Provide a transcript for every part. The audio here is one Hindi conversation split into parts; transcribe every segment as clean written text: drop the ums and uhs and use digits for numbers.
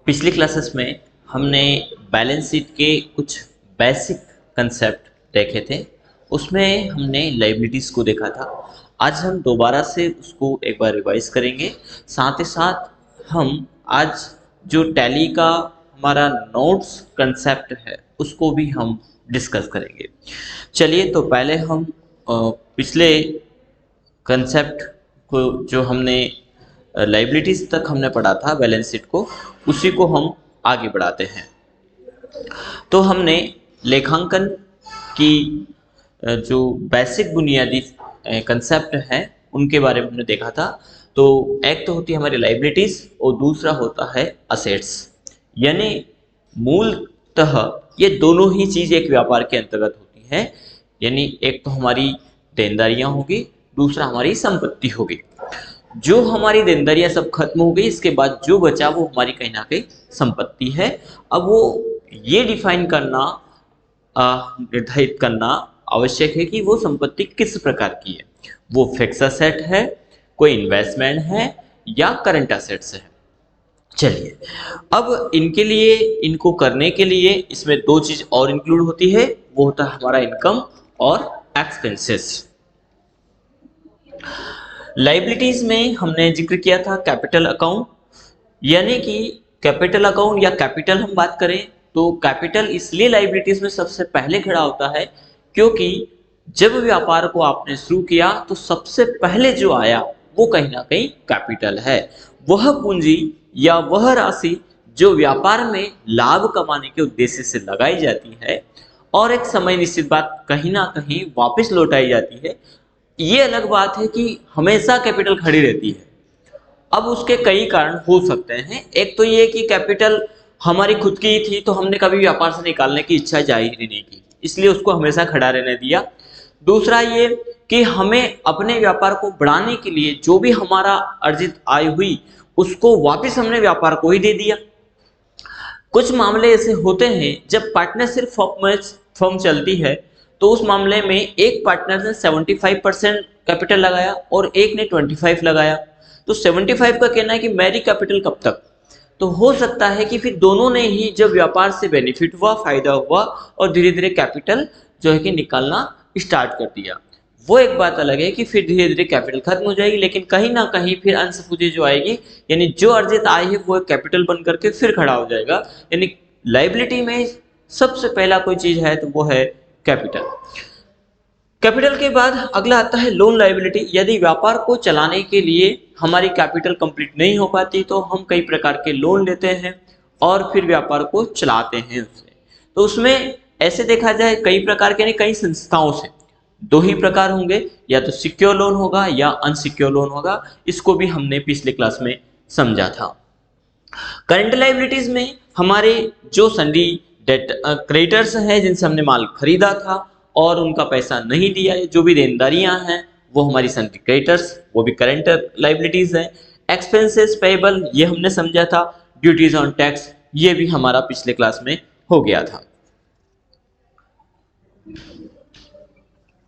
पिछली क्लासेस में हमने बैलेंस शीट के कुछ बेसिक कंसेप्ट देखे थे। उसमें हमने लायबिलिटीज़ को देखा था। आज हम दोबारा से उसको एक बार रिवाइज करेंगे। साथ ही साथ हम आज जो टैली का हमारा नोट्स कंसेप्ट है उसको भी हम डिस्कस करेंगे। चलिए तो पहले हम पिछले कंसेप्ट को जो हमने लायबिलिटीज तक हमने पढ़ा था बैलेंस शीट को, उसी को हम आगे बढ़ाते हैं। तो हमने लेखांकन की जो बेसिक बुनियादी कंसेप्ट हैं उनके बारे में हमने देखा था। तो एक तो होती है हमारी लायबिलिटीज और दूसरा होता है असेट्स। यानी मूलतः ये दोनों ही चीज एक व्यापार के अंतर्गत होती है। यानी एक तो हमारी देनदारियां होगी, दूसरा हमारी संपत्ति होगी। जो हमारी देनदारियां सब खत्म हो गई, इसके बाद जो बचा वो हमारी कहीं ना कहीं संपत्ति है। अब वो ये डिफाइन करना, निर्धारित करना आवश्यक है कि वो संपत्ति किस प्रकार की है। वो फिक्स एसेट है, कोई इन्वेस्टमेंट है या करंट एसेट्स है। चलिए अब इनके लिए, इनको करने के लिए इसमें दो चीज और इंक्लूड होती है। वो होता है हमारा इनकम और एक्सपेंसेस। लायबिलिटीज में हमने जिक्र किया था कैपिटल अकाउंट। यानी कि कैपिटल अकाउंट या कैपिटल हम बात करें तो कैपिटल इसलिए लायबिलिटीज में सबसे पहले खड़ा होता है क्योंकि जब व्यापार को आपने शुरू किया तो सबसे पहले जो आया वो कहीं ना कहीं कैपिटल है। वह पूंजी या वह राशि जो व्यापार में लाभ कमाने के उद्देश्य से लगाई जाती है और एक समय निश्चित बात कहीं ना कहीं वापस लौटाई जाती है। ये अलग बात है कि हमेशा कैपिटल खड़ी रहती है। अब उसके कई कारण हो सकते हैं। एक तो ये कि कैपिटल हमारी खुद की ही थी तो हमने कभी व्यापार से निकालने की इच्छा जाहिर ही नहीं की, इसलिए उसको हमेशा खड़ा रहने दिया। दूसरा ये कि हमें अपने व्यापार को बढ़ाने के लिए जो भी हमारा अर्जित आय हुई उसको वापस हमने व्यापार को ही दे दिया। कुछ मामले ऐसे होते हैं जब पार्टनरशिप फर्म चलती है तो उस मामले में एक पार्टनर ने 75% कैपिटल लगाया और एक ने 25 लगाया। तो 75 का कहना है कि मेरी कैपिटल कब तक, तो हो सकता है कि फिर दोनों ने ही जब व्यापार से बेनिफिट हुआ, फायदा हुआ और धीरे धीरे कैपिटल जो है कि निकालना स्टार्ट कर दिया। वो एक बात अलग है कि फिर धीरे धीरे कैपिटल खत्म हो जाएगी, लेकिन कहीं ना कहीं फिर अंश पूंजी जो आएगी यानी जो अर्जित आय है वो कैपिटल बन करके फिर खड़ा हो जाएगा। यानी लायबिलिटी में सबसे पहला कोई चीज है तो वो है कैपिटल। कैपिटल के बाद अगला आता है लोन लायबिलिटी। यदि व्यापार को चलाने के लिए हमारी कैपिटल कंप्लीट नहीं हो पाती तो हम कई प्रकार के लोन लेते हैं और फिर व्यापार को चलाते हैं उससे। तो उसमें ऐसे देखा जाए कई प्रकार के, कई संस्थाओं से दो ही प्रकार होंगे, या तो सिक्योर लोन होगा या अनसिक्योर लोन होगा। इसको भी हमने पिछले क्लास में समझा था। करंट लायबिलिटीज में हमारे जो सन्डी क्रेडिटर्स हैं जिनसे हमने माल खरीदा था और उनका पैसा नहीं दिया है, जो भी देनदारियां हैं वो हमारी सन्डी क्रेडिटर्स, वो भी करंट लायबिलिटीज हैं। एक्सपेंसेस पेएबल ये हमने समझा था। ड्यूटीज ऑन टैक्स ये भी हमारा पिछले क्लास में हो गया था।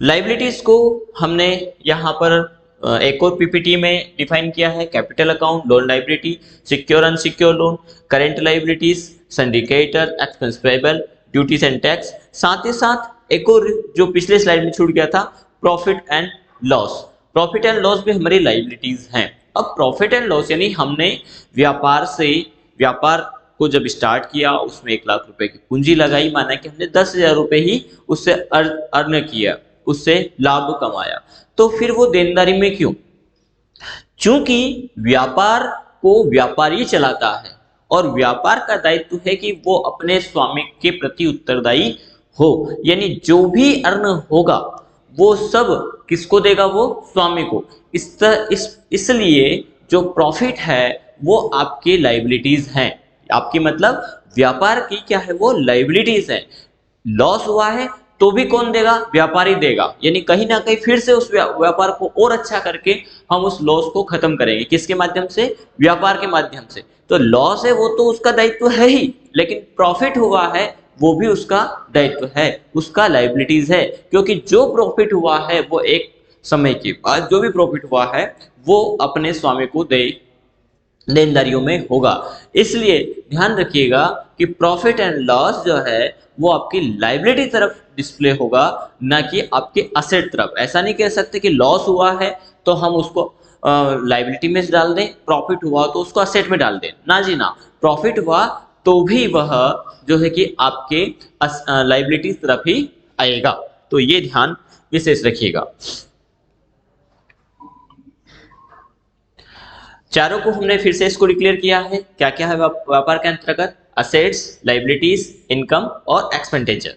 लायबिलिटीज को हमने यहाँ पर एक और पीपीटी में डिफाइन किया है। Capital account, loan liability, secure unsecure loan, current liabilities, syndicator, expense payable, duties and tax. साथ ही साथ एक और जो पिछले स्लाइड में छूट गया था, profit and loss. Profit and loss भी हमारी लायबिलिटीज हैं। अब प्रॉफिट एंड लॉस यानी हमने व्यापार को जब स्टार्ट किया उसमें 1 लाख रुपए की पूंजी लगाई, माना कि हमने 10,000 रुपए ही उससे अर्न किया, उससे लाभ कमाया, तो फिर वो देनदारी में क्यों? चूंकि व्यापार को व्यापारी चलाता है और व्यापार का दायित्व है कि वो अपने स्वामी के प्रति उत्तरदायी हो। यानी जो भी अर्न होगा वो सब किसको देगा? वो स्वामी को। इसलिए जो प्रॉफिट है वो आपकी लायबिलिटीज हैं। आपकी मतलब व्यापार की क्या है? वो लायबिलिटीज है। लॉस हुआ है तो भी कौन देगा? व्यापारी देगा। यानी कहीं ना कहीं फिर से उस व्यापार को और अच्छा करके हम उस लॉस को खत्म करेंगे। किसके माध्यम से? व्यापार के माध्यम से। तो लॉस है वो तो उसका दायित्व है ही, लेकिन प्रॉफिट हुआ है वो भी उसका दायित्व है, उसका लायबिलिटीज है। क्योंकि जो प्रॉफिट हुआ है वो एक समय के बाद जो भी प्रॉफिट हुआ है वो अपने स्वामी को देनदारियों में होगा। इसलिए ध्यान रखिएगा कि प्रॉफिट एंड लॉस जो है वो आपकी लायबिलिटी तरफ डिस्प्ले होगा, ना कि आपके असेट तरफ। ऐसा नहीं कह सकते कि लॉस हुआ है तो हम उसको लायबिलिटी में डाल दें, प्रॉफिट हुआ तो उसको असेट में डाल दें, ना जी ना। प्रॉफिट हुआ तो भी वह जो है कि आपके लायबिलिटी तरफ ही आएगा। तो ये ध्यान विशेष रखिएगा। चारों को हमने फिर से इसको डिक्लेयर किया है। क्या क्या है व्यापार के अंतर्गत? असेट्स, लायबिलिटीज, इनकम और एक्सपेंडिचर।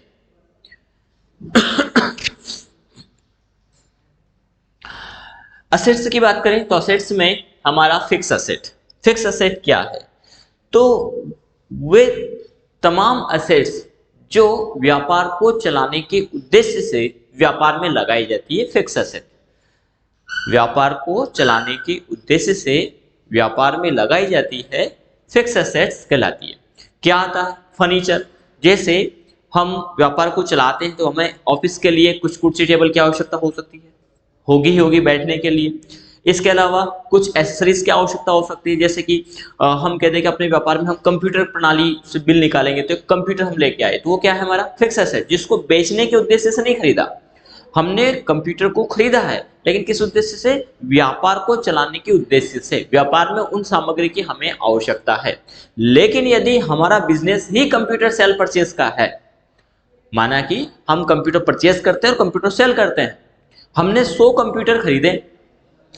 असेट्स की बात करें तो असेट्स में हमारा फिक्स असेट। फिक्स असेट क्या है? तो वे तमाम असेट्स जो व्यापार को चलाने के उद्देश्य से व्यापार में लगाई जाती है, फिक्स असेट। व्यापार को चलाने के उद्देश्य से व्यापार में लगाई जाती है, फिक्स असेट्स कहलाती है। क्या आता है? फर्नीचर। जैसे हम व्यापार को चलाते हैं तो हमें ऑफिस के लिए कुछ कुर्सी टेबल की आवश्यकता हो सकती है, होगी बैठने के लिए। इसके अलावा कुछ एसेसरीज की आवश्यकता हो सकती है, जैसे कि हम कहते हैं कि अपने व्यापार में हम कंप्यूटर प्रणाली से बिल निकालेंगे तो कंप्यूटर हम लेके आए, तो वो क्या है? हमारा फिक्स एसेट, जिसको बेचने के उद्देश्य से नहीं खरीदा। हमने कंप्यूटर को खरीदा है लेकिन किस उद्देश्य से? व्यापार को चलाने के उद्देश्य से। व्यापार में उन सामग्री की हमें आवश्यकता है। लेकिन यदि हमारा बिजनेस ही कंप्यूटर सेल परचेज का है, माना कि हम कंप्यूटर परचेज करते हैं और कंप्यूटर सेल करते हैं, हमने 100 कंप्यूटर खरीदे,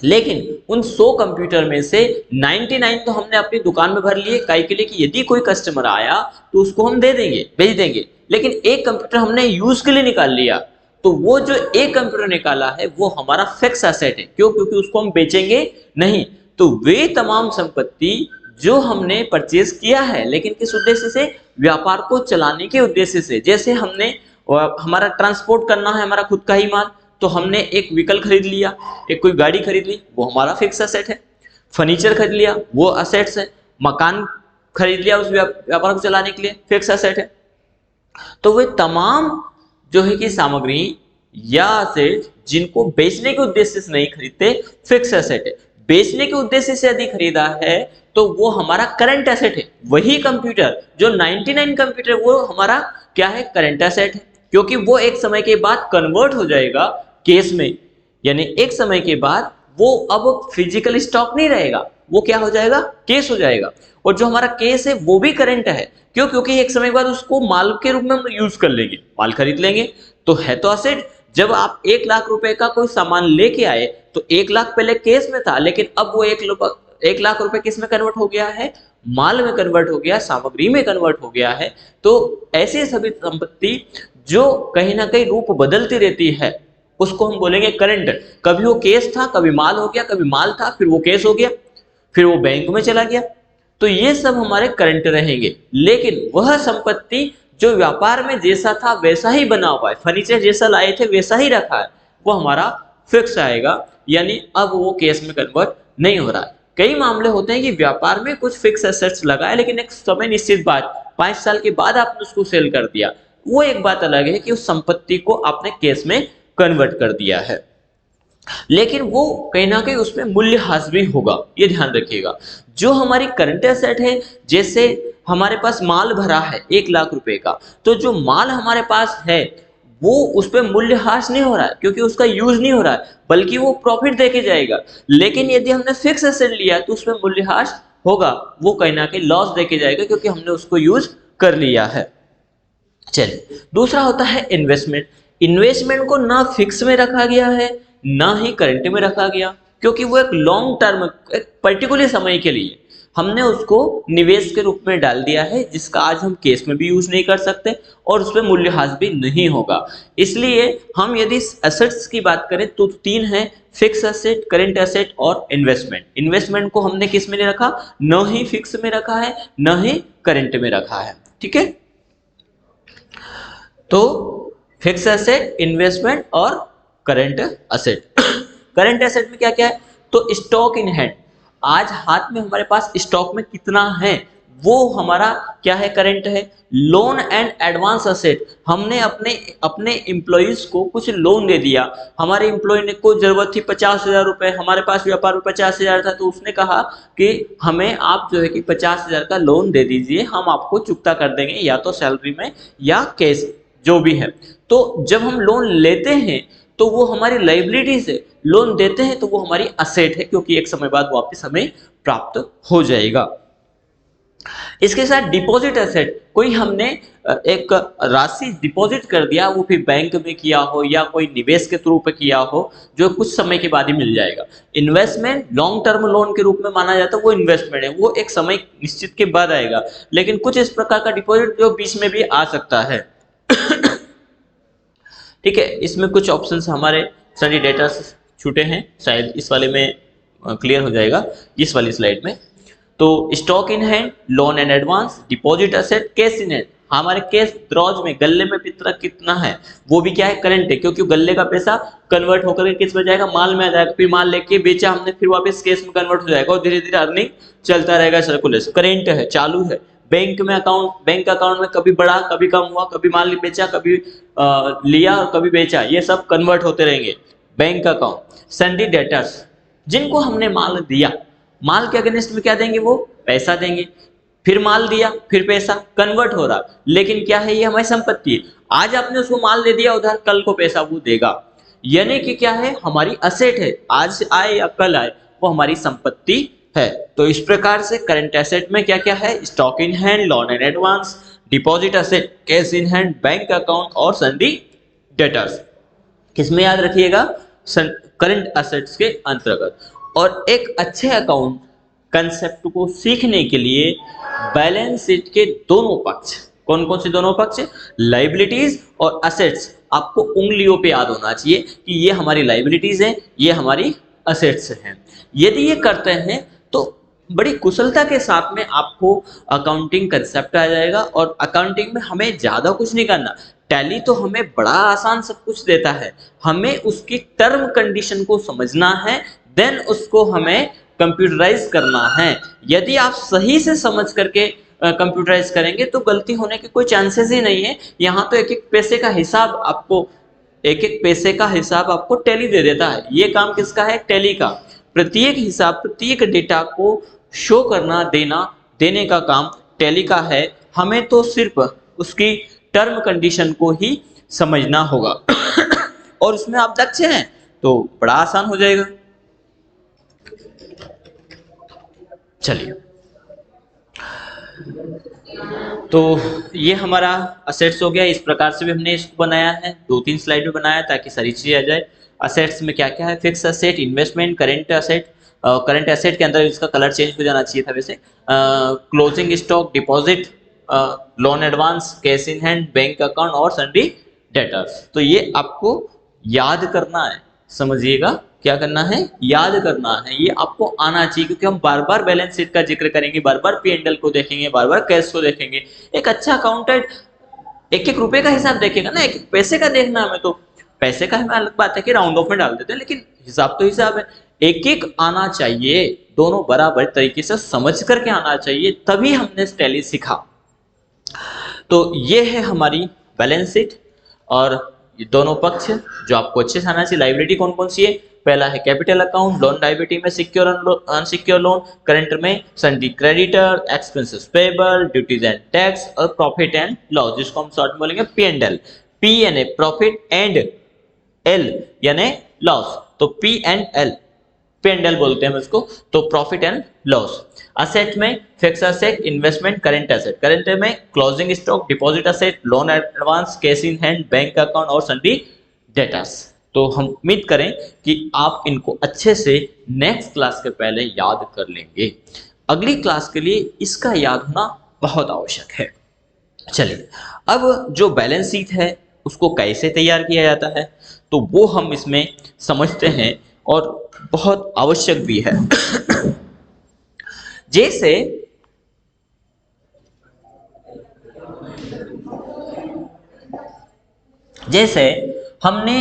लेकिन उन 100 कंप्यूटर में से 99 तो हमने अपनी दुकान में भर लिए, काहे के लिए? कि यदि कोई कस्टमर आया तो उसको हम दे देंगे, बेच देंगे। लेकिन एक कंप्यूटर हमने यूज के लिए निकाल लिया, तो वो जो एक कंप्यूटर निकाला है वो हमारा फिक्स एसेट है। क्यों? क्योंकि उसको हम बेचेंगे नहीं। तो वे तमाम संपत्ति जो हमने परचेज किया है लेकिन किस उद्देश्य से? व्यापार को चलाने के उद्देश्य से। जैसे हमने हमारा ट्रांसपोर्ट करना है हमारा खुद का ही माल, तो हमने एक व्हीकल खरीद लिया, एक कोई गाड़ी खरीद ली, वो हमारा फिक्स एसेट है। फर्नीचर खरीद लिया, वो असेट्स है। मकान खरीद लिया उस व्यापार को चलाने के लिए, फिक्स एसेट है। तो वे तमाम जो है कि सामग्री या असेट जिनको बेचने के उद्देश्य से नहीं खरीदते, फिक्स एसेट है। बेचने के उद्देश्य से यदि खरीदा है तो वो हमारा करंट एसेट है। वही कंप्यूटर जो 99 कंप्यूटर, वो हमारा क्या है? करंट एसेट है, क्योंकि वो एक समय के बाद कन्वर्ट हो जाएगा केस में। यानी एक समय के बाद वो अब फिजिकल स्टॉक नहीं रहेगा, वो क्या हो जाएगा? केस हो जाएगा। और जो हमारा केस है वो भी करंट है। क्यों? क्योंकि एक समय के बाद उसको माल के रूप में हम यूज कर लेंगे, माल खरीद लेंगे, तो है तो असेट। जब आप 1 लाख रुपए का कोई सामान लेके आए तो 1 लाख पहले केस में था, लेकिन अब वो 1 लाख रुपए किस में कन्वर्ट हो गया है? माल में कन्वर्ट हो गया, सामग्री में कन्वर्ट हो गया है। तो ऐसे सभी संपत्ति जो कहीं ना कहीं रूप बदलती रहती है उसको हम बोलेंगे करंट। कभी वो केस था, कभी माल हो गया, कभी माल था, फिर वो केस हो गया, फिर वो बैंक में चला गया। तो ये सब हमारे करंट रहेंगे। लेकिन वह संपत्ति जो व्यापार में जैसा था वैसा ही बना हुआ है, फर्नीचर जैसा लाए थे वैसा ही रखा है, वो हमारा फिक्स आएगा। यानी अब वो केस में कन्वर्ट नहीं हो रहा है। कई मामले होते हैं कि व्यापार में कुछ फिक्स एसेट्स लगाए, लेकिन एक समय निश्चित बाद 5 साल के बाद आपने उसको सेल कर दिया, वो एक बात अलग है कि उस संपत्ति को आपने केस में कन्वर्ट कर दिया है, लेकिन वो कहीं ना कहीं उसमें मूल्यह्रास भी होगा, ये ध्यान रखिएगा। जो हमारी करंट एसेट है, जैसे हमारे पास माल भरा है 1 लाख रुपए का, तो जो माल हमारे पास है वो उस पर मूल्यह्रास नहीं हो रहा है, क्योंकि उसका यूज नहीं हो रहा है, बल्कि वो प्रॉफिट देके जाएगा। लेकिन यदि हमने फिक्स एसेट लिया तो उसमें मूल्यह्रास होगा, वो कहीं ना कहीं लॉस देके जाएगा, क्योंकि हमने उसको यूज कर लिया है। चलिए, दूसरा होता है इन्वेस्टमेंट। इन्वेस्टमेंट को ना फिक्स में रखा गया है ना ही करंट में रखा गया, क्योंकि वो एक लॉन्ग टर्म, एक पर्टिकुलर समय के लिए हमने उसको निवेश के रूप में डाल दिया है, जिसका आज हम केस में भी यूज नहीं कर सकते और उसमें मूल्यह्रास भी नहीं होगा। इसलिए हम यदि एसेट्स की बात करें तो 3 है, फिक्स एसेट, करंट एसेट और इन्वेस्टमेंट। इन्वेस्टमेंट को हमने किस में नहीं रखा? न ही फिक्स में रखा है न ही करंट में रखा है। ठीक है, तो फिक्स एसेट, इन्वेस्टमेंट और करंट एसेट। करंट एसेट में क्या क्या है? तो स्टॉक इन हैंड, आज हाथ में हमारे पास स्टॉक में कितना है वो हमारा क्या है, करंट है। लोन एंड एडवांस असेट, हमने अपने अपने एम्प्लॉइज को कुछ लोन दे दिया। हमारे एम्प्लॉय ने को जरूरत थी 50,000 रुपए, हमारे पास व्यापार में 50,000 था, तो उसने कहा कि हमें आप जो है कि 50,000 का लोन दे दीजिए, हम आपको चुकता कर देंगे या तो सैलरी में या कैश, जो भी है। तो जब हम लोन लेते हैं तो वो हमारी लाइबिलिटीज है, लोन देते हैं तो वो हमारी असेट है, क्योंकि एक समय बाद वापस हमें प्राप्त हो जाएगा। इसके साथ डिपॉजिट एसेट, कोई हमने एक राशि डिपॉजिट कर दिया, वो फिर बैंक में किया हो या कोई निवेश के थ्रू पे किया हो, जो कुछ समय के बाद ही मिल जाएगा। इन्वेस्टमेंट लॉन्ग टर्म लोन के रूप में माना जाता है, वो इन्वेस्टमेंट है, वो एक समय निश्चित के बाद आएगा। लेकिन कुछ इस प्रकार का डिपॉजिट जो बीच में भी आ सकता है। ठीक है, इसमें कुछ ऑप्शंस हमारे सभी डेटा छूटे हैं, शायद इस वाले में क्लियर हो जाएगा, इस वाली स्लाइड में। तो stock in hand, loan and advance, deposit asset, cash in hand, हमारे कैश द्रॉज में गल्ले में कितना है, वो भी क्या है, करंट है, क्योंकि गल्ले का पैसा कन्वर्ट होकर किस में जाएगा, माल में आ जाएगा, फिर माल लेके बेचा हमने, फिर वापस कैश में कन्वर्ट हो जाएगा और धीरे धीरे अर्निंग चलता रहेगा, सर्कुलेशन करेंट है, चालू है। बैंक में अकाउंट, बैंक अकाउंट में कभी बढ़ा कभी कम हुआ, कभी माल बेचा कभी लिया और कभी बेचा, ये सब कन्वर्ट होते रहेंगे बैंक अकाउंट। सन्डी डेटर्स, जिनको हमने माल दिया, माल के अगेंस्ट में क्या देंगे, वो पैसा देंगे, फिर माल दिया फिर पैसा कन्वर्ट हो रहा, लेकिन क्या है, ये हमारी संपत्ति है। आज आपने उसको माल दे दिया उधर, कल को पैसा वो देगा, यानी कि क्या है, हमारी असेट है, आज आए या कल आए वो हमारी संपत्ति है। तो इस प्रकार से करंट एसेट में क्या क्या है, stock in hand, loan and advance, deposit asset, cash in hand, bank account और सन्डी डेटर्स। किसमें याद रखिएगा, करंट एसेट्स के अंतर्गत। और एक अच्छे अकाउंट कंसेप्ट को सीखने के लिए बैलेंस शीट के दोनों पक्ष, कौन कौन से दोनों पक्ष, लाइबिलिटीज और असेट्स, आपको उंगलियों पे याद होना चाहिए कि ये हमारी लाइबिलिटीज हैं, ये हमारी असेट्स हैं। यदि ये करते हैं तो बड़ी कुशलता के साथ में आपको अकाउंटिंग कंसेप्ट आ जाएगा। और अकाउंटिंग में हमें ज़्यादा कुछ नहीं करना, टैली तो हमें बड़ा आसान सब कुछ देता है, हमें उसकी टर्म कंडीशन को समझना है, देन उसको हमें कंप्यूटराइज करना है। यदि आप सही से समझ करके कंप्यूटराइज करेंगे तो गलती होने के कोई चांसेस ही नहीं है। यहाँ तो एक एक पैसे का हिसाब आपको, एक एक पैसे का हिसाब आपको टैली दे देता है। ये काम किसका है, टैली का। प्रत्येक हिसाब, प्रत्येक डेटा को शो करना, देने का काम टैली का है। हमें तो सिर्फ उसकी टर्म कंडीशन को ही समझना होगा और उसमें आप दक्ष हैं तो बड़ा आसान हो जाएगा। चलिए, तो ये हमारा असेट्स हो गया। इस प्रकार से भी हमने इसको बनाया है, 2-3 स्लाइड में बनाया ताकि सारी चीजें आ जाए। असेट्स में क्या क्या है, fix asset, investment, current asset. Current asset के अंदर इसका कलर चेंज हो जाना चाहिए था वैसे, closing stock, deposit, loan advance, cash in hand, bank account और सन्डी डेटर्स। तो ये आपको याद करना है, समझिएगा क्या करना है, याद करना है, ये आपको आना चाहिए, क्योंकि हम बार बार बैलेंस शीट का जिक्र करेंगे, बार बार P&L को देखेंगे, बार बार कैश को देखेंगे। एक अच्छा अकाउंटेंट एक एक रुपए का हिसाब देखेगा ना, एक एक पैसे का देखना हमें। तो पैसे का हमें अलग बात है कि राउंड ऑफ में डाल देते हैं, लेकिन हिसाब तो हिसाब है, एक एक आना चाहिए, दोनों बराबर तरीके से समझ करके आना चाहिए, तभी हमने टैली सीखा। तो ये है हमारी बैलेंस शीट और ये दोनों पक्ष जो आपको अच्छे से आना चाहिए। लायबिलिटी कौन कौन सी है, पहला है कैपिटल अकाउंट, लोन लायबिलिटी में सिक्योर अनसिक्योर लोन, करंट में sundry creditor, expenses payable, duties and tax और प्रॉफिट एंड लॉस, जिसको हम शॉर्ट में बोलेंगे P&L। P यानी प्रॉफिट एंड L यानी लॉस, तो P&L P&L बोलते हैं हम इसको, तो प्रॉफिट एंड लॉस। असेट में fix asset, investment, current asset. Current में closing stock, deposit asset, loan advance, cash in hand, bank account और सन्डी डेटर्स। तो हम उम्मीद करें कि आप इनको अच्छे से नेक्स्ट क्लास के पहले याद कर लेंगे। अगली क्लास के लिए इसका याद होना बहुत आवश्यक है। चलिए, अब जो बैलेंस शीट है उसको कैसे तैयार किया जाता है तो वो हम इसमें समझते हैं और बहुत आवश्यक भी है। जैसे हमने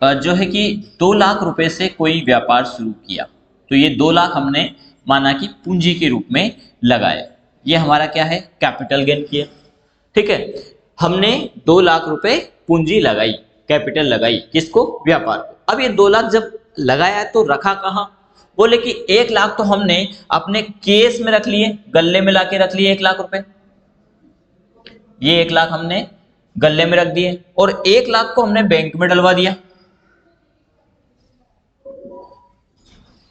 जो है कि 2 लाख रुपए से कोई व्यापार शुरू किया, तो ये 2 लाख हमने माना कि पूंजी के रूप में लगाए। ये हमारा क्या है, कैपिटल गेन किया। ठीक है, हमने 2 लाख रुपए पूंजी लगाई, कैपिटल लगाई, किसको, व्यापार को। अब ये 2 लाख जब लगाया तो रखा कहाँ, बोले कि 1 लाख तो हमने अपने केस में रख लिए, गल्ले में लाके रख लिए 1 लाख रुपए, ये 1 लाख हमने गल्ले में रख दिए, और 1 लाख को हमने बैंक में डलवा दिया।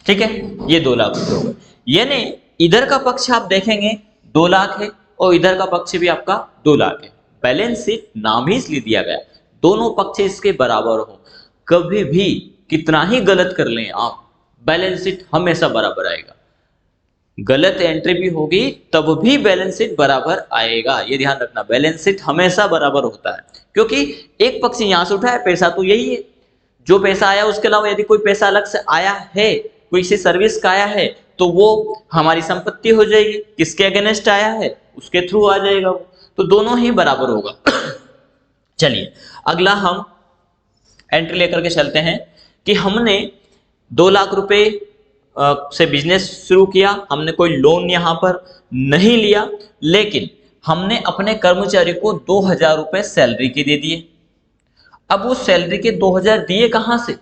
ठीक है, ये 2 लाख रुपए हो गए। यानी इधर का पक्ष आप देखेंगे 2 लाख है और इधर का पक्ष भी आपका 2 लाख है। बैलेंस शीट नाम ही इसलिए दिया गया, दोनों पक्ष इसके बराबर हो। कभी भी कितना ही गलत कर लें आप, बैलेंस शीट हमेशा बराबर आएगा। गलत एंट्री भी होगी तब भी बैलेंस शीट बराबर आएगा, ये ध्यान रखना। बैलेंस शीट हमेशा बराबर होता है, क्योंकि एक पक्ष यहां से उठा है, पैसा तो यही है, जो पैसा आया उसके अलावा यदि कोई पैसा अलग से आया है, कोई सी सर्विस का आया है, तो वो हमारी संपत्ति हो जाएगी। किसके अगेंस्ट आया है, उसके थ्रू आ जाएगा वो, तो दोनों ही बराबर होगा। चलिए अगला हम एंट्री लेकर के चलते हैं कि हमने 2 लाख रुपए से बिजनेस शुरू किया, हमने कोई लोन यहां पर नहीं लिया, लेकिन हमने अपने कर्मचारी को 2000 रुपए सैलरी के दे दिए। अब उस सैलरी के 2000 दिए कहां से,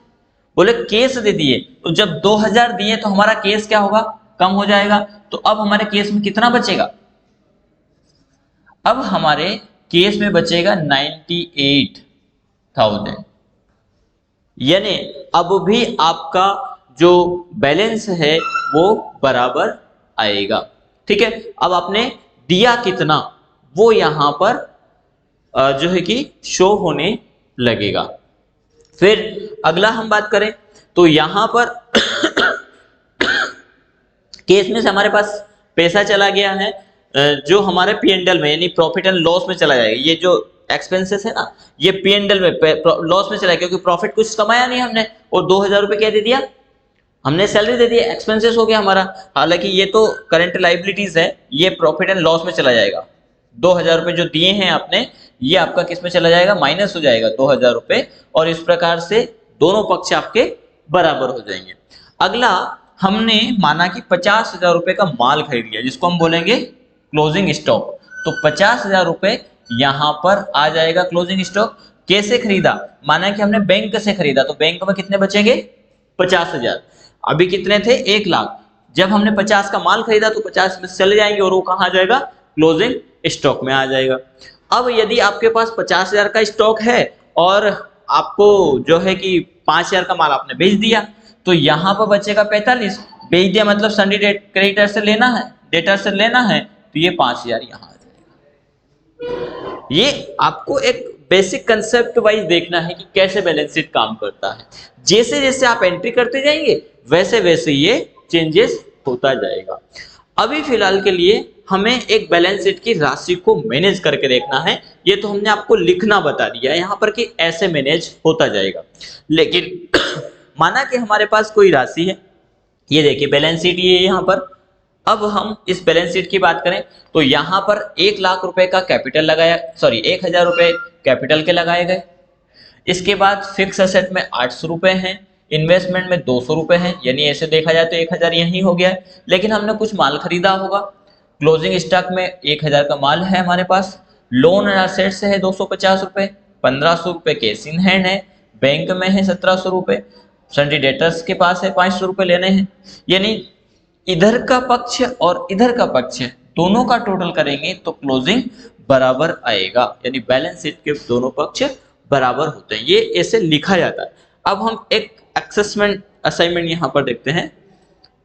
बोले केस दे दिए। तो जब 2000 दिए तो हमारा केस क्या होगा, कम हो जाएगा। तो अब हमारे केस में कितना बचेगा, अब हमारे केस में बचेगा 98,000। यानी अब भी आपका जो बैलेंस है वो बराबर आएगा। ठीक है, अब आपने दिया कितना वो यहां पर जो है कि शो होने लगेगा। फिर अगला हम बात करें तो यहां पर केस में से हमारे पास पैसा चला गया है जो हमारे P&L में यानी प्रॉफिट एंड लॉस में चला जाएगा। ये जो एक्सपेंसेस है ना, ये P&L में लॉस में चला गया, क्योंकि प्रॉफिट कुछ कमाया नहीं हमने, और 2000 रुपए क्या दे दिया, हमने सैलरी दे दी, एक्सपेंसेस हो गया हमारा। हालांकि ये तो करंट लाइबिलिटीज है, ये प्रॉफिट एंड लॉस में चला जाएगा। 2000 रुपए जो दिए हैं आपने, ये आपका किस में चला जाएगा, माइनस हो जाएगा 2000 रुपए, और इस प्रकार से दोनों पक्ष आपके बराबर हो जाएंगे। अगला हमने माना कि 50,000 रुपए का माल खरीद लिया, जिसको हम बोलेंगे क्लोजिंग स्टॉक। तो 50,000 रुपए यहां पर आ जाएगा क्लोजिंग स्टॉक। कैसे खरीदा, माना कि हमने बैंक से खरीदा, तो बैंक में कितने बचेंगे, 50,000। अभी कितने थे, 1 लाख। जब हमने 50 का माल खरीदा तो 50 में चले जाएंगे और वो कहां आ जाएगा, क्लोजिंग स्टॉक में आ जाएगा। अब यदि आपके पास 50,000 का स्टॉक है और आपको जो है कि 5,000 का माल आपने बेच दिया, तो यहां पर बचेगा 45। बेच दिया मतलब सन्डी क्रेडिटर से लेना है, डेटर से लेना है, तो ये 5,000 यहां आ जाएगा। ये आपको एक बेसिक कंसेप्ट वाइज देखना है कि कैसे बैलेंस शीट काम करता है। जैसे जैसे आप एंट्री करते जाएंगे वैसे वैसे ये चेंजेस होता जाएगा। अभी फिलहाल के लिए हमें एक बैलेंस शीट की राशि को मैनेज करके देखना है। ये तो हमने आपको लिखना बता दिया है यहाँ पर कि ऐसे मैनेज होता जाएगा। लेकिन माना कि हमारे पास कोई राशि है, ये देखिए बैलेंस शीट ये यहाँ पर। अब हम इस बैलेंस शीट की बात करें तो यहाँ पर 1 लाख रुपए का कैपिटल लगाया, सॉरी 1000 रुपए कैपिटल के लगाए गए। इसके बाद फिक्स एसेट में 800 रुपए हैं, इन्वेस्टमेंट में 200 रुपए हैं, यानी ऐसे देखा जाए तो 1000 यहीं हो गया है। लेकिन हमने कुछ माल खरीदा होगा, क्लोजिंग स्टॉक में 1000 का माल है हमारे पास। लोन एंड असेट्स है 250 रुपए, 1500 रुपए कैश इन हैंड है, बैंक में है 1700 रुपए, सन्डी डेटर्स के पास है 500 रुपए लेने हैं। यानी इधर का पक्ष और इधर का पक्ष दोनों का टोटल करेंगे तो क्लोजिंग बराबर आएगा, यानी बैलेंस शीट के दोनों पक्ष बराबर होते हैं। ये ऐसे लिखा जाता है। अब हम एक असाइनमेंट यहाँ पर देखते हैं।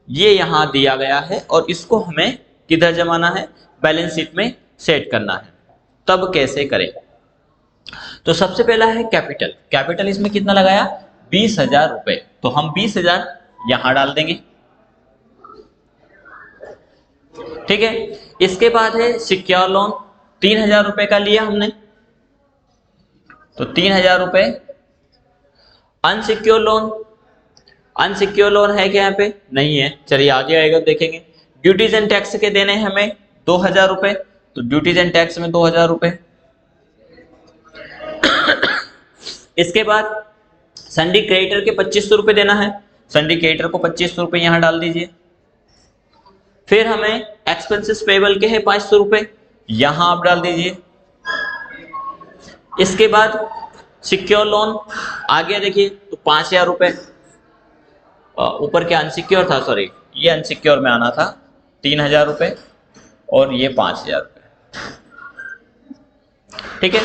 ये यहाँ दिया गया है और इसको हमें किधर जमाना है, बैलेंस शीट में सेट करना है। तब कैसे करें, तो सबसे पहला है कैपिटल। कैपिटल इसमें कितना लगाया, 20,000 रुपए, तो हम 20,000 यहां डाल देंगे। ठीक है, इसके बाद है सिक्योर लोन, 3,000 रुपए का लिया हमने, तो 3,000 रुपए। अनसिक्योर लोन, अनसिक्योर लोन है क्या यहाँ पे, नहीं है, चलिए आगे आएगा देखेंगे। ड्यूटीज एंड टैक्स के देने हैं हमें 2,000 रुपए, तो ड्यूटीज एंड टैक्स में 2,000 रुपए। इसके बाद सन्डी क्रेडिटर के 2500 रुपए देना है, सन्डी क्रेडिटर को 2500 रुपए यहां डाल दीजिए। फिर हमें एक्सपेंसेस पेबल के हैं 500 रुपए, यहां आप डाल दीजिए। इसके बाद सिक्योर लोन आ गया, देखिए तो 5000 रुपए, ऊपर क्या अनसिक्योर था, सॉरी ये अनसिक्योर में आना था 3000 रुपए और ये 5000 रुपए, ठीक है।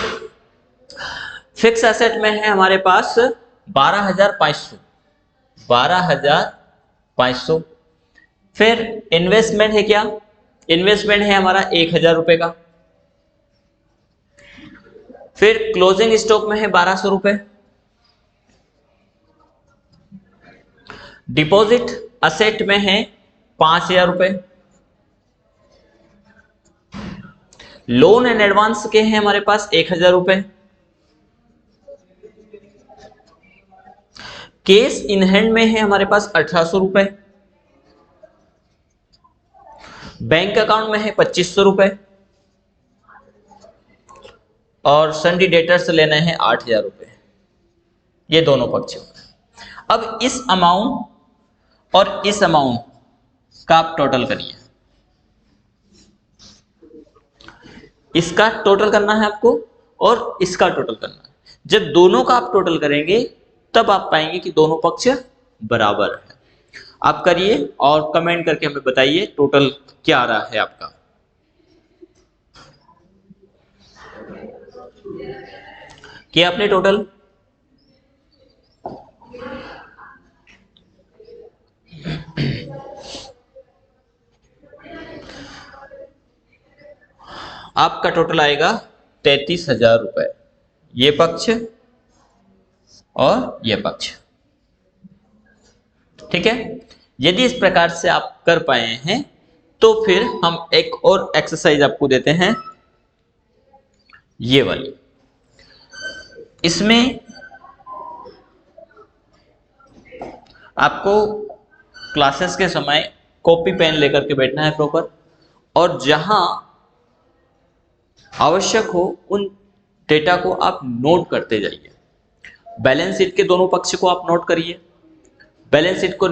फिक्स एसेट में है हमारे पास 12500, 12500। फिर इन्वेस्टमेंट है क्या, इन्वेस्टमेंट है हमारा 1000 रुपए का। फिर क्लोजिंग स्टॉक में है 1200 रुपए। डिपॉजिट असेट में है 5000 रुपए। लोन एंड एडवांस के हैं हमारे पास 1000 रुपए। केस इन हैंड में है हमारे पास 1800 रुपए। बैंक अकाउंट में है 2500 रुपए और सन्डी डेटर्स लेने हैं 8000 रुपए। ये दोनों पक्ष। अब इस अमाउंट और इस अमाउंट का आप टोटल करिए, इसका टोटल करना है आपको और इसका टोटल करना है। जब दोनों का आप टोटल करेंगे तब आप पाएंगे कि दोनों पक्ष बराबर है। आप करिए और कमेंट करके हमें बताइए टोटल क्या आ रहा है आपका। किया आपने टोटल? आपका टोटल आएगा 33,000 रुपए, ये पक्ष और ये पक्ष, ठीक है। यदि इस प्रकार से आप कर पाए हैं तो फिर हम एक और एक्सरसाइज आपको देते हैं, ये वाली। इसमें आपको क्लासेस के समय कॉपी पेन लेकर के बैठना है प्रॉपर, और जहां आवश्यक हो उन डेटा को आप नोट करते जाइए। बैलेंस शीट के दोनों पक्ष को आप नोट करिए। बैलेंस शीट को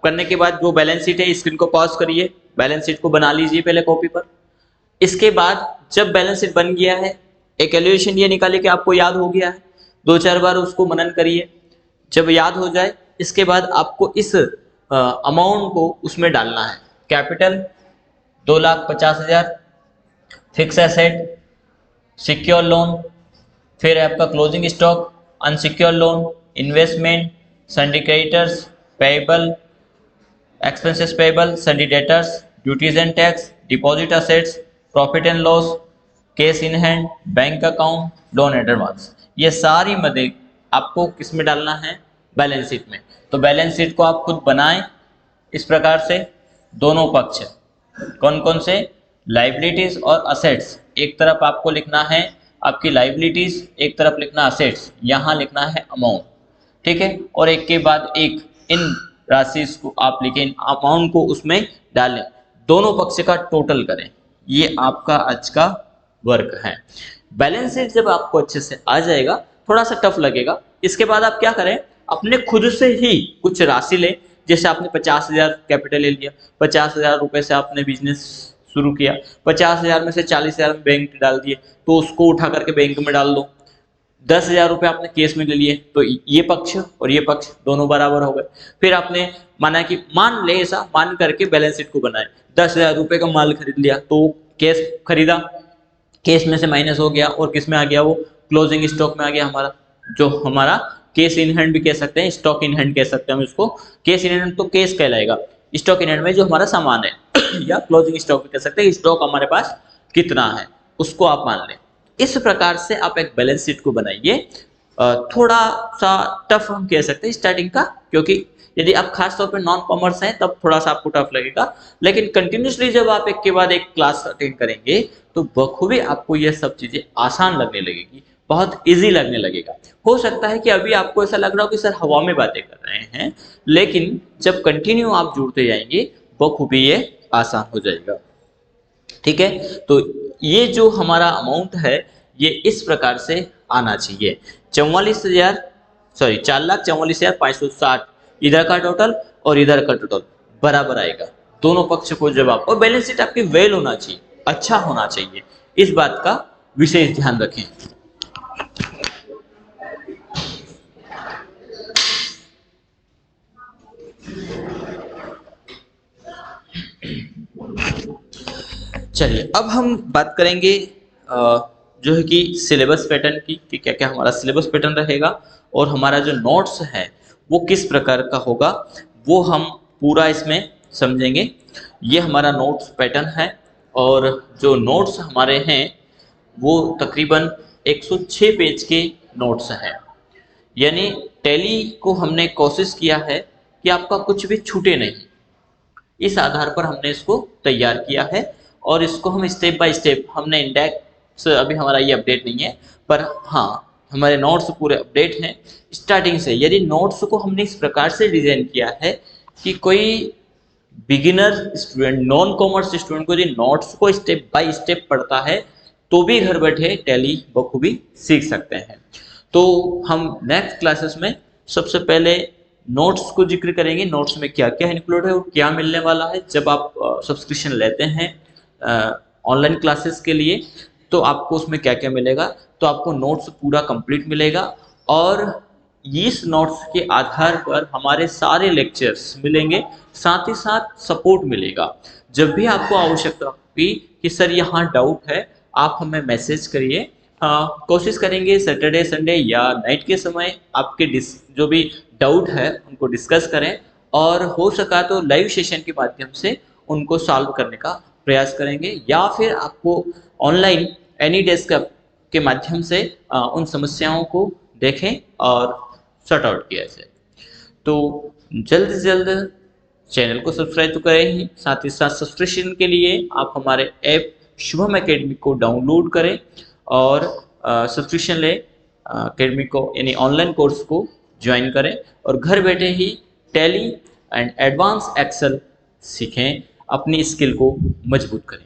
करने के बाद जो बैलेंस शीट है स्क्रीन को पॉज करिए, बैलेंस शीट को बना लीजिए पहले कॉपी पर। इसके बाद जब बैलेंस शीट बन गया है, एक एल्यूएशन ये निकालिए कि आपको याद हो गया है, 2-4 बार उसको मनन करिए। जब याद हो जाए इसके बाद आपको इस अमाउंट को उसमें डालना है। Capital 2,50,000, fix asset, secure loan, फिर आपका closing stock, unsecure loan, investment, sundry creditors, payable, expenses payable, sundry debtors, duties and tax, deposit assets, profit and loss, cash in hand, bank account, loan and advance. ये सारी मदद आपको किस में डालना है? बैलेंस शीट में। तो बैलेंस शीट को आप खुद बनाएं इस प्रकार से, दोनों पक्ष कौन कौन से, लाइबिलिटीज और असेट्स। एक तरफ आपको लिखना है आपकी लाइबिलिटीज, एक तरफ लिखना असेट्स, यहाँ लिखना है अमाउंट, ठीक है। और एक के बाद एक इन राशि को आप लिखें, अमाउंट को उसमें डालें, दोनों पक्ष का टोटल करें। ये आपका आज का वर्क है। बैलेंस शीट जब आपको अच्छे से आ जाएगा, थोड़ा सा टफ लगेगा, इसके बाद आप क्या करें, अपने खुद से ही कुछ राशि लें। जैसे आपने 50,000 कैपिटल ले लिया, 50,000 रुपए से आपने बिजनेस शुरू किया, 50,000 में से 40,000 बैंक डाल दिए, तो उसको उठा करके बैंक में डाल दो। 10,000 रुपए आपने केस में ले लिए, तो ये पक्ष और ये पक्ष दोनों बराबर हो गए। फिर आपने माना कि मान ले, ऐसा मान करके बैलेंस शीट को बनाए, 10,000 रुपए का माल खरीद लिया, तो केस खरीदा, केस में से माइनस हो गया और किस में आ गया, वो क्लोजिंग स्टॉक में आ गया हमारा, जो हमारा केस इन हैंड भी कह सकते हैं, स्टॉक इन हैंड कह सकते हैं हम इसको। केस इन हैंड तो केस कहलाएगा, स्टॉक इन हैंड में जो हमारा सामान है या क्लोजिंग स्टॉक भी कह सकते हैं, स्टॉक हमारे पास कितना है उसको आप मान लें। इस प्रकार से आप एक बैलेंस शीट को बनाइए। थोड़ा सा टफ हम कह सकते हैं स्टार्टिंग का, क्योंकि यदि आप खास तौर पे नॉन कॉमर्स हैं तब थोड़ा सा आपको टफ लगेगा, लेकिन कंटिन्यूसली जब आप एक के बाद एक क्लास अटेंड करेंगे तो बखूबी आपको ये सब चीजें आसान लगने लगेगी, बहुत इजी लगने लगेगा। हो सकता है कि अभी आपको ऐसा लग रहा हो कि सर हवा में बातें कर रहे हैं, लेकिन जब कंटिन्यू आप जुड़ते जाएंगे बखूबी ये आसान हो जाएगा, ठीक है। तो ये जो हमारा अमाउंट है ये इस प्रकार से आना चाहिए, 4,44,560 इधर का टोटल और इधर का टोटल बराबर आएगा, दोनों पक्ष को जवाब, और बैलेंस शीट आपकी वेल होना चाहिए, अच्छा होना चाहिए, इस बात का विशेष ध्यान रखें। चलिए अब हम बात करेंगे जो है कि सिलेबस पैटर्न की, कि क्या क्या हमारा सिलेबस पैटर्न रहेगा और हमारा जो नोट्स है वो किस प्रकार का होगा, वो हम पूरा इसमें समझेंगे। ये हमारा नोट्स पैटर्न है और जो नोट्स हमारे हैं वो तकरीबन 106 पेज के नोट्स हैं। यानी टैली को हमने कोशिश किया है कि आपका कुछ भी छूटे नहीं, इस आधार पर हमने इसको तैयार किया है। और इसको हम स्टेप बाय स्टेप, हमने इंडेक्स अभी हमारा ये अपडेट नहीं है, पर हाँ हमारे नोट्स पूरे अपडेट हैं स्टार्टिंग से। यदि नोट्स को हमने इस प्रकार से डिजाइन किया है कि कोई beginner student, non commerce student को यदि नोट्स को स्टेप बाय स्टेप पढ़ता है तो भी घर बैठे टैली बखूबी सीख सकते हैं। तो हम नेक्स्ट क्लासेस में सबसे पहले नोट्स को जिक्र करेंगे, नोट्स में क्या क्या इंक्लूड है और क्या मिलने वाला है। जब आप सब्सक्रिप्शन लेते हैं ऑनलाइन क्लासेस के लिए तो आपको उसमें क्या क्या मिलेगा, तो आपको नोट्स पूरा कंप्लीट मिलेगा और इस नोट्स के आधार पर हमारे सारे लेक्चर्स मिलेंगे, साथ ही साथ सपोर्ट मिलेगा। जब भी आपको आवश्यकता होगी कि सर यहाँ डाउट है, आप हमें मैसेज करिए। कोशिश करेंगे सैटरडे संडे या नाइट के समय आपके जो भी डाउट है उनको डिस्कस करें और हो सका तो लाइव सेशन के माध्यम से उनको सॉल्व करने का प्रयास करेंगे, या फिर आपको ऑनलाइन एनी डेस्क के माध्यम से उन समस्याओं को देखें और सॉर्ट आउट किया जाए। तो जल्द से जल्द चैनल को सब्सक्राइब तो करें ही, साथ ही साथ सब्सक्रिप्शन के लिए आप हमारे ऐप शुभम एकेडमी को डाउनलोड करें और सब्सक्रिप्शन ले एकेडमी को, यानी ऑनलाइन कोर्स को ज्वाइन करें और घर बैठे ही टैली एंड एडवांस एक्सेल सीखें, अपनी स्किल को मजबूत करें।